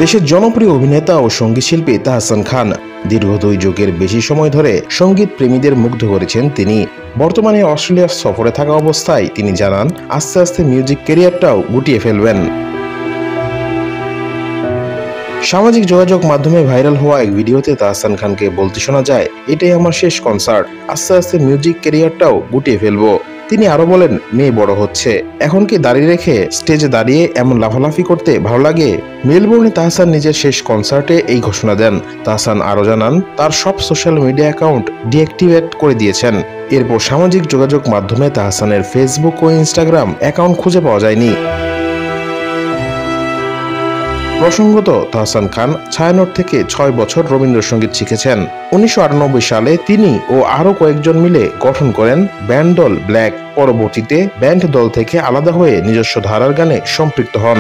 দেশের জনপ্রিয় অভিনেতা ও সঙ্গীত শিল্পী তাহসান খান দীর্ঘ 2 যুগের বেশি সময় ধরে সঙ্গীত প্রেমীদের মুগ্ধ করেছেন তিনি। বর্তমানে অস্ট্রেলিয়া সফরে থাকা অবস্থায় তিনি জানান, আস্তে আস্তে মিউজিক ক্যারিয়ারটাও গুটিয়ে ফেলবেন। সামাজিক যোগাযোগ মাধ্যমে ভাইরাল হওয়া এক ভিডিওতে তাহসান খানকে বলতে শোনা যায়, এটাই আমার শেষ কনসার্ট, আস্তে আস্তে মিউজিক ক্যারিয়ারটাও গুটিয়ে ফেলবো। তিনি আরো বলেন, মেয়ে বড় হচ্ছে, এখন কি দাঁড়িয়ে রেখে স্টেজে দাঁড়িয়ে এমন লাফালাফি করতে ভালো লাগে? মেলবোর্নে তাহসান নিজের শেষ কনসার্টে এই ঘোষণা দেন। তাহসান আরো জানান, তার সব সোশ্যাল মিডিয়া অ্যাকাউন্ট ডিঅ্যাক্টিভেট করে দিয়েছেন। এরপর সামাজিক যোগাযোগ মাধ্যমে তাহসানের ফেসবুক ও ইনস্টাগ্রাম অ্যাকাউন্ট খুঁজে পাওয়া যায়নি। প্রসঙ্গত, তাহসান খান ছায়ানট থেকে 6 বছর রবীন্দ্রসঙ্গীত শিখেছেন। 1998 সালে তিনি ও আরো কয়েকজন মিলে গঠন করেন ব্যান্ড দল ব্ল্যাক। পরবর্তীতে ব্যান্ড দল থেকে আলাদা হয়ে নিজস্ব ধারার গানে সম্পৃক্ত হন।